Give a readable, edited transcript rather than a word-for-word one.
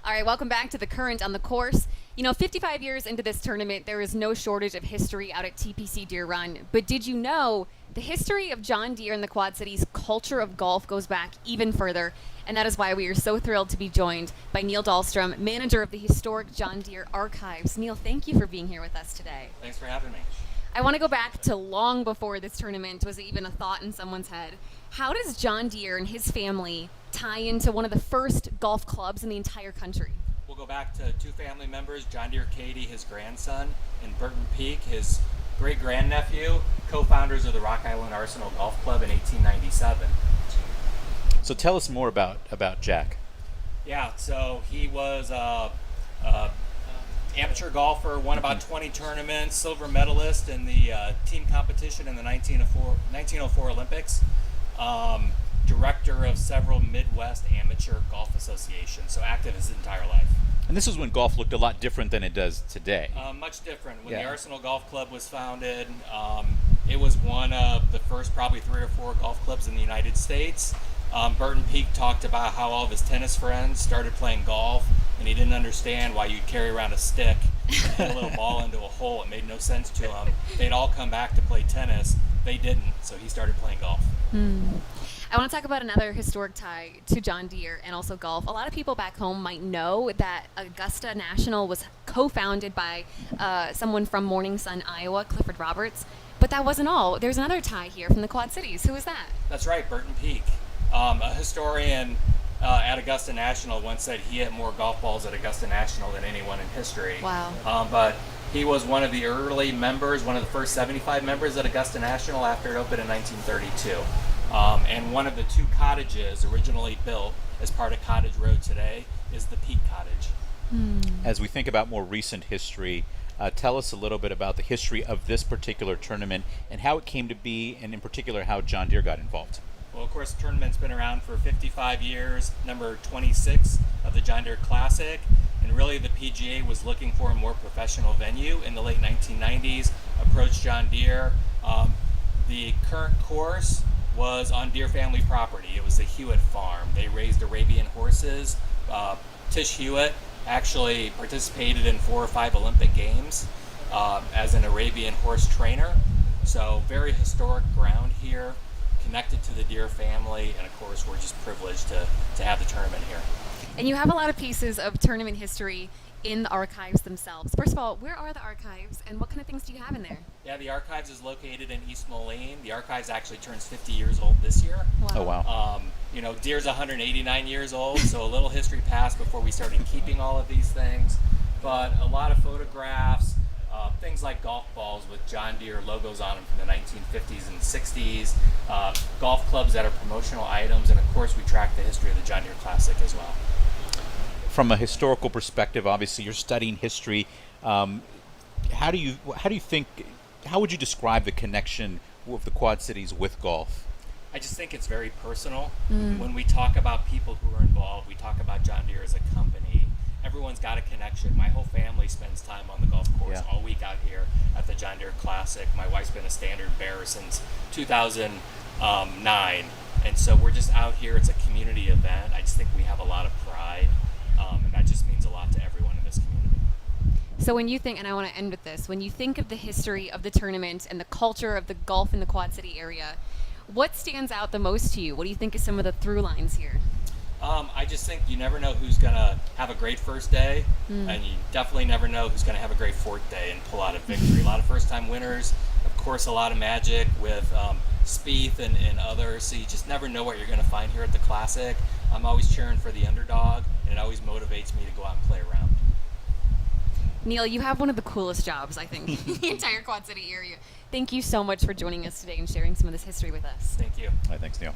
All right, welcome back to The Current on the course. 55 years into this tournament, there is no shortage of history out at TPC Deere Run. But did you know the history of John Deere and the Quad Cities' culture of golf goes back even further? And that is why we are so thrilled to be joined by Neil Dahlstrom, manager of the historic John Deere Archives. Neil, thank you for being here with us today. Thanks for having me. I want to go back to long before this tournament was even a thought in someone's head. How does John Deere and his family tie into one of the first golf clubs in the entire country? We'll go back to two family members, John Deere Cady, his grandson, and Burton Peak, his great-grandnephew, co-founders of the Rock Island Arsenal Golf Club in 1897. So tell us more about Jack. Yeah, so he was a amateur golfer, won about 20 tournaments, silver medalist in the team competition in the 1904 Olympics. Director of several Midwest amateur golf associations, so active his entire life. And this is when golf looked a lot different than it does today. Much different. When Yeah. the Arsenal Golf Club was founded, it was one of the first probably 3 or 4 golf clubs in the United States. Burton Peak talked about how all of his tennis friends started playing golf, and he didn't understand why you'd carry around a stick and hit a little ball into a hole. It made no sense to him. They'd all come back to play tennis. They didn't, so he started playing golf. I want to talk about another historic tie to John Deere and also golf. A lot of people back home might know that Augusta National was co-founded by someone from Morning Sun, Iowa, Clifford Roberts. But that wasn't all. There's another tie here from the Quad Cities. Who is that? That's right, Burton Peak. A historian at Augusta National once said he hit more golf balls at Augusta National than anyone in history. Wow. But he was one of the early members, one of the first 75 members at Augusta National after it opened in 1932. And one of the 2 cottages originally built as part of Cottage Road today is the Peak Cottage. As we think about more recent history, tell us a little bit about the history of this particular tournament and how it came to be, and in particular how John Deere got involved. Well, of course, the tournament's been around for 55 years, number 26 of the John Deere Classic, and really the PGA was looking for a more professional venue in the late 1990s, approached John Deere. The current course was on Deere family property. It was the Hewitt farm. They raised Arabian horses. Tish Hewitt actually participated in 4 or 5 Olympic Games as an Arabian horse trainer. So very historic ground here, connected to the Deere family, and of course we're just privileged to have the tournament here. And you have a lot of pieces of tournament history in the archives themselves. First of all, where are the archives and what kind of things do you have in there? Yeah, the archives is located in East Moline. The archives actually turns 50 years old this year. Wow. Oh, wow. Deere's 189 years old, so a little history passed before we started keeping all of these things. But a lot of photographs, things like golf balls with John Deere logos on them from the 1950s and 60s, golf clubs that are promotional items, and of course we track the history of the John Deere Classic as well. From a historical perspective, obviously you're studying history. How would you describe the connection of the Quad Cities with golf? I just think it's very personal. When we talk about people who are involved, we talk about John Deere as a company. Everyone's got a connection. My whole family spends time on the golf course all week out here at the John Deere Classic. My wife's been a standard bearer since 2009. And so we're just out here. It's a community event. I just think we have a lot of pride. And that just means a lot to everyone in this community. So when you think, and I want to end with this, when you think of the history of the tournament and the culture of the golf in the Quad City area, what stands out the most to you? What do you think is some of the through lines here? I just think you never know who's going to have a great first day, and you definitely never know who's going to have a great 4th day and pull out a victory. A lot of first-time winners, of course, a lot of magic with Spieth and others, so you just never know what you're going to find here at the Classic. I'm always cheering for the underdog, and it always motivates me to go out and play around. Neil, you have one of the coolest jobs, I think, in the entire Quad City area. Thank you so much for joining us today and sharing some of this history with us. Thank you. All right, thanks, Neil.